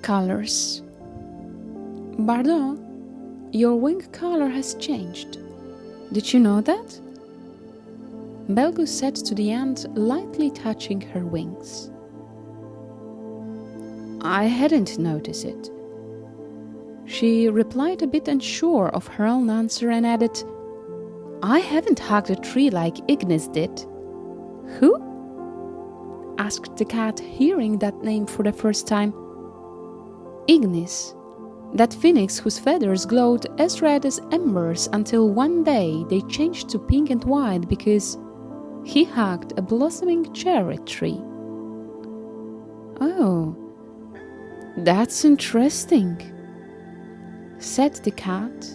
colors. Bardot, your wing color has changed. Did you know that? Belgus said to the ant, lightly touching her wings. I hadn't noticed it. She replied, a bit unsure of her own answer, and added, I haven't hugged a tree like Ignis did. Who? Asked the cat, hearing that name for the first time. Ignis, that phoenix whose feathers glowed as red as embers until one day they changed to pink and white because he hugged a blossoming cherry tree. Oh, that's interesting, said the cat,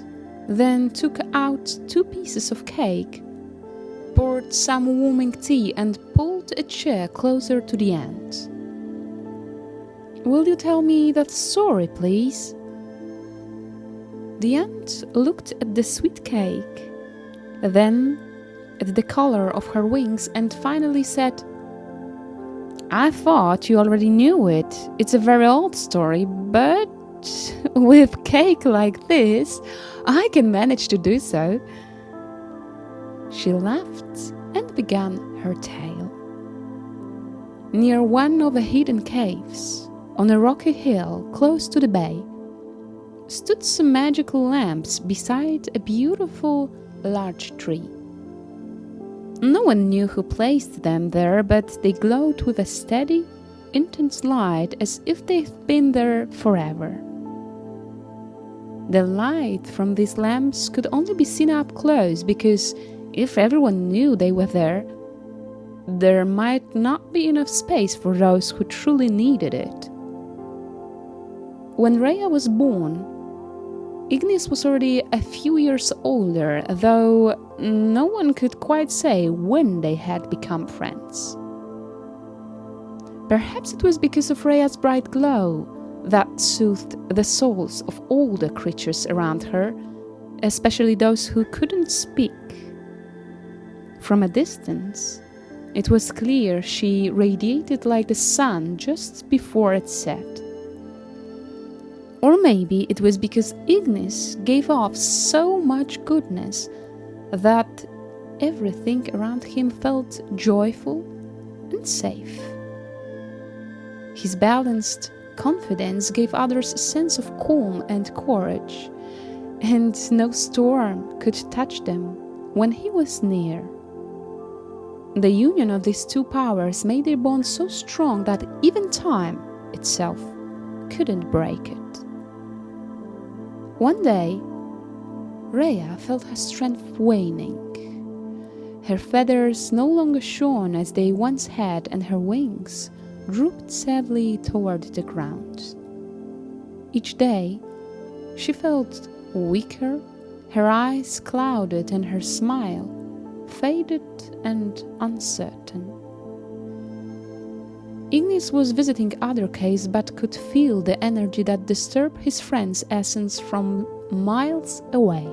then took out 2 pieces of cake, poured some warming tea, and pulled a chair closer to the ant. Will you tell me that story, please? The ant looked at the sweet cake, then at the color of her wings, and finally said, I thought you already knew it. It's a very old story, but with cake like this, I can manage to do so. She laughed and began her tale. Near one of the hidden caves, on a rocky hill close to the bay, stood some magical lamps beside a beautiful large tree. No one knew who placed them there, but they glowed with a steady, intense light as if they'd been there forever. The light from these lamps could only be seen up close because if everyone knew they were there might not be enough space for those who truly needed it. When Reya was born, Ignis was already a few years older, though no one could quite say when they had become friends. Perhaps it was because of Reya's bright glow that soothed the souls of all the creatures around her, especially those who couldn't speak. From a distance, it was clear she radiated like the sun just before it set. Or maybe it was because Ignis gave off so much goodness that everything around him felt joyful and safe. His balanced confidence gave others a sense of calm and courage, and no storm could touch them when he was near. The union of these 2 powers made their bond so strong that even time itself couldn't break it. One day, Reya felt her strength waning. Her feathers no longer shone as they once had, and her wings drooped sadly toward the ground. Each day, she felt weaker, her eyes clouded, and her smile faded and uncertain. Ignis was visiting other caves but could feel the energy that disturbed his friend's essence from miles away.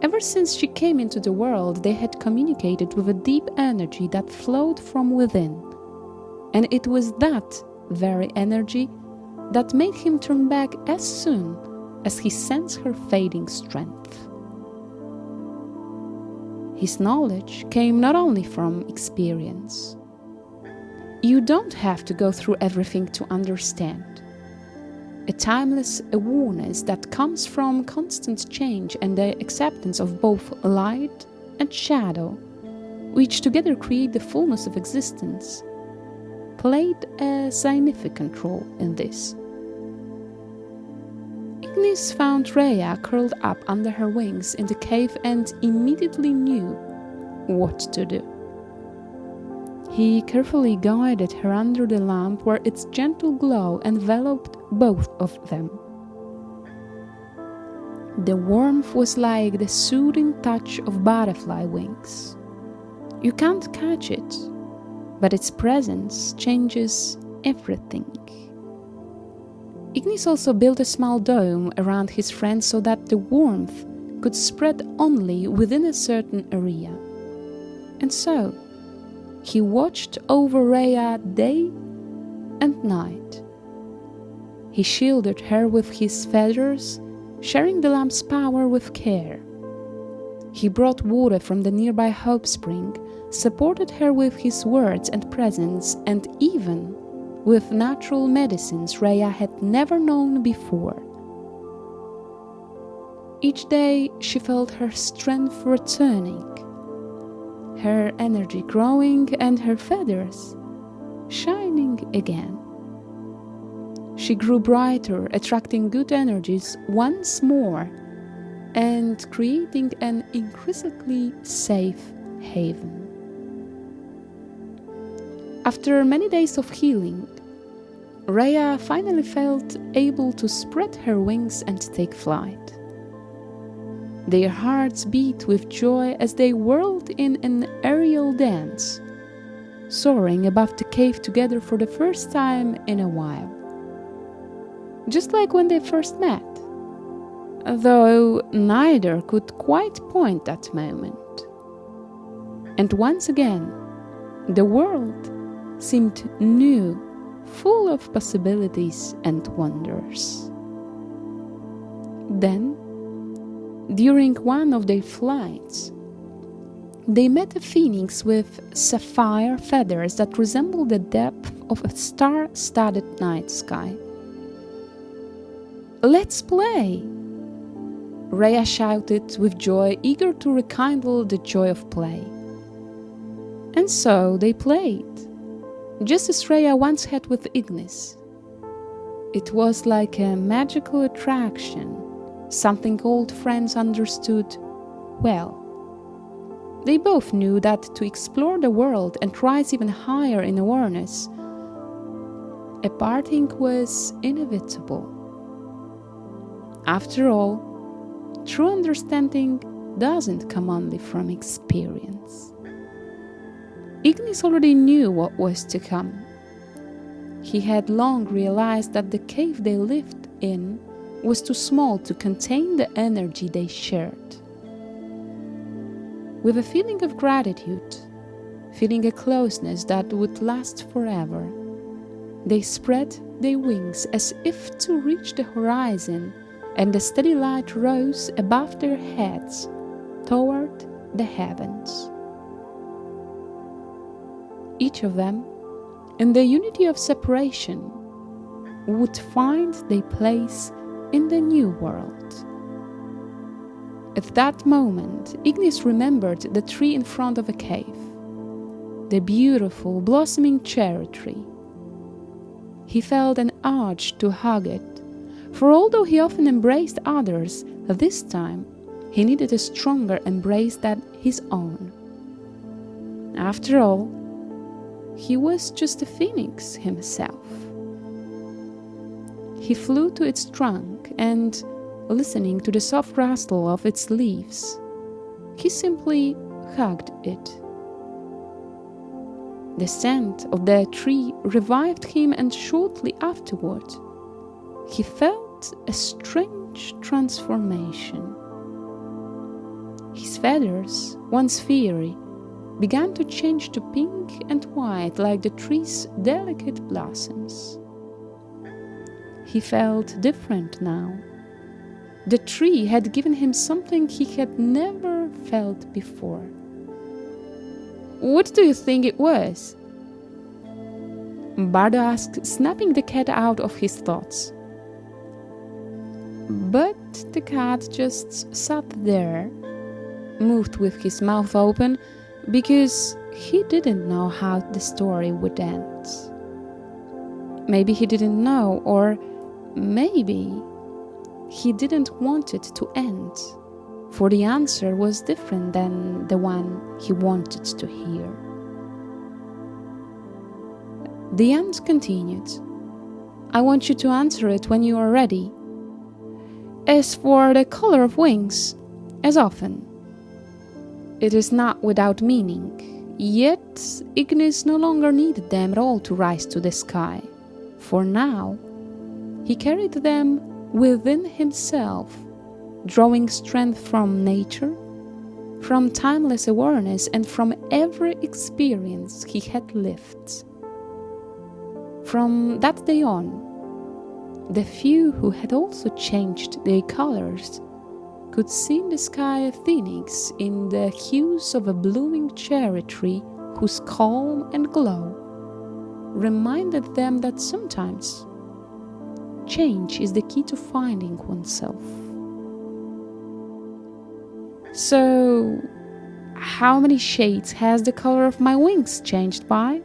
Ever since she came into the world, they had communicated with a deep energy that flowed from within, and it was that very energy that made him turn back as soon as he sensed her fading strength. His knowledge came not only from experience. You don't have to go through everything to understand. A timeless awareness that comes from constant change and the acceptance of both light and shadow, which together create the fullness of existence, played a significant role in this. Ignis found Reya curled up under her wings in the cave and immediately knew what to do. He carefully guided her under the lamp where its gentle glow enveloped both of them. The warmth was like the soothing touch of butterfly wings. You can't catch it, but its presence changes everything. Ignis also built a small dome around his friend so that the warmth could spread only within a certain area. And so, he watched over Reya day and night, He shielded her with his feathers, sharing the lamp's power with care. He brought water from the nearby Hope Spring, supported her with his words and presence, and even with natural medicines Reya had never known before. Each day she felt her strength returning, her energy growing and her feathers shining again. She grew brighter, attracting good energies once more and creating an increasingly safe haven. After many days of healing, Reya finally felt able to spread her wings and take flight. Their hearts beat with joy as they whirled in an aerial dance, soaring above the cave together for the first time in a while. Just like when they first met, though neither could quite point that moment. And once again, the world seemed new, full of possibilities and wonders. Then, during one of their flights, they met a phoenix with sapphire feathers that resembled the depth of a star-studded night sky. "Let's play!" Reya shouted with joy, eager to rekindle the joy of play. And so they played, just as Reya once had with Ignis. It was like a magical attraction, something old friends understood well. They both knew that to explore the world and rise even higher in awareness, a parting was inevitable. After all, true understanding doesn't come only from experience. Ignis already knew what was to come. He had long realized that the cave they lived in was too small to contain the energy they shared. With a feeling of gratitude, feeling a closeness that would last forever, they spread their wings as if to reach the horizon, and the steady light rose above their heads toward the heavens. Each of them, in the unity of separation, would find their place in the new world. At that moment, Ignis remembered the tree in front of a cave, the beautiful blossoming cherry tree. He felt an urge to hug it, for although he often embraced others, this time he needed a stronger embrace than his own. After all, he was just a phoenix himself. He flew to its trunk and, listening to the soft rustle of its leaves, he simply hugged it. The scent of the tree revived him, and shortly afterward, he felt a strange transformation. His feathers, once fiery, began to change to pink and white like the tree's delicate blossoms. He felt different now. The tree had given him something he had never felt before. "What do you think it was?" Bardo asked, snapping the cat out of his thoughts. But the cat just sat there, moved with his mouth open, because he didn't know how the story would end. Maybe he didn't know, or maybe he didn't want it to end, for the answer was different than the one he wanted to hear. The end continued. "I want you to answer it when you are ready. As for the color of wings, as often. It is not without meaning, yet Ignis no longer needed them at all to rise to the sky, for now he carried them within himself, drawing strength from nature, from timeless awareness, and from every experience he had lived. From that day on, The few who had also changed their colors could see in the sky a phoenix in the hues of a blooming cherry tree whose calm and glow reminded them that sometimes change is the key to finding oneself. So, how many shades has the color of my wings changed by?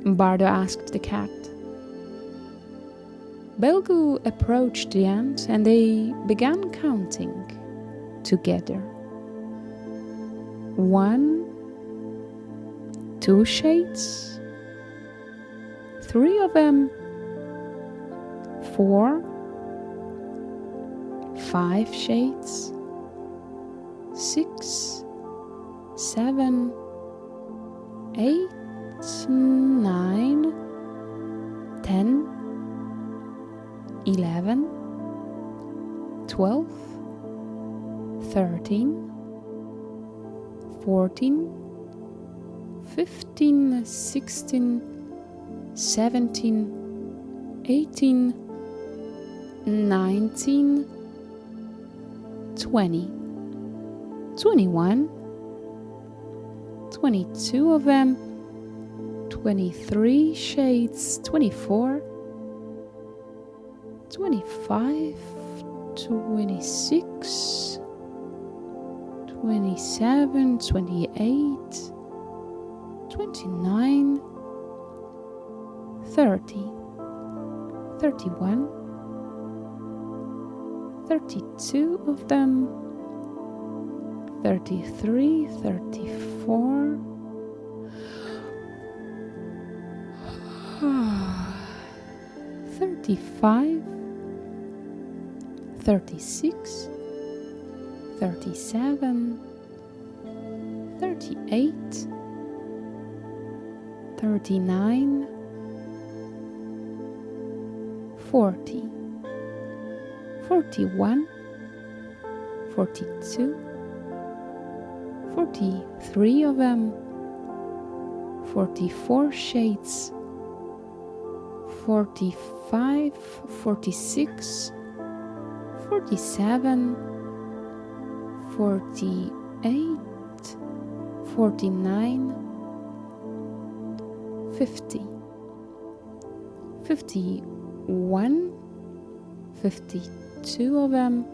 Bardo asked the cat. Belgu approached the ant and they began counting together. 1, 2 shades, 3 of them, 4, 5 shades, 6, 7, 8, 9, 10, 11, 12, 13, 14, 15, 16, 17, 18, 19, 20, 21, 22 of them, 23 shades, 24, 25, 26, 27, 28, 29, 30, 31, 32 of them, 33, 34, 35, 36, 37, 38, 39, 40, 41, 42, 43 of them, 44 shades, 45, 46, 47, 48, 49, 50, 51, 52 of them,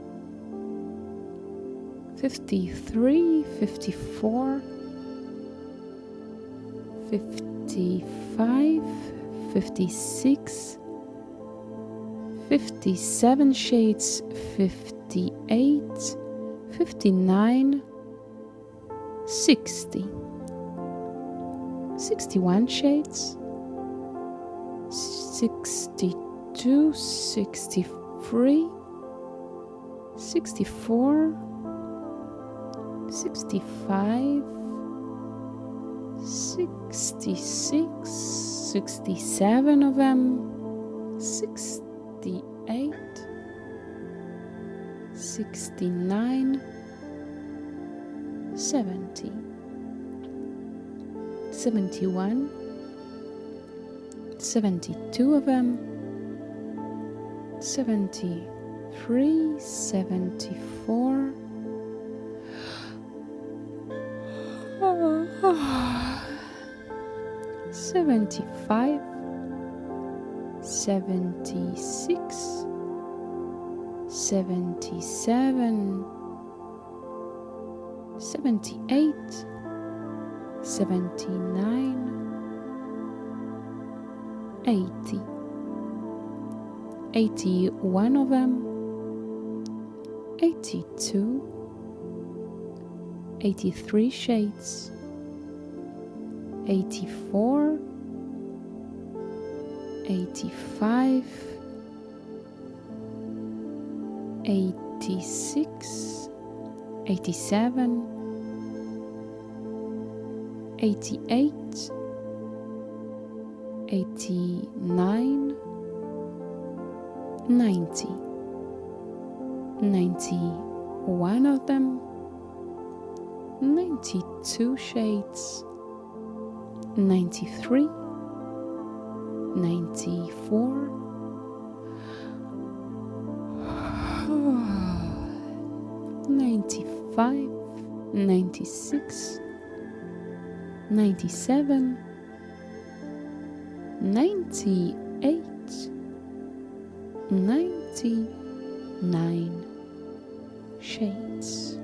53, 54, 55, 56, 57 shades, 58, 59, 60, 61 shades, 62, 63, 64, 65, 66, 67 of them, 68, 69, 70, 71, 72 of them, 73, 74, 75, 76, 77, 78, 79, 80, 81 of them, 82, 83 shades, 84, 85, 86, 87, 88, 89, 90, 91 of them, 92 shades, 93, 94, 95, 96, 97, 98, 99 shades.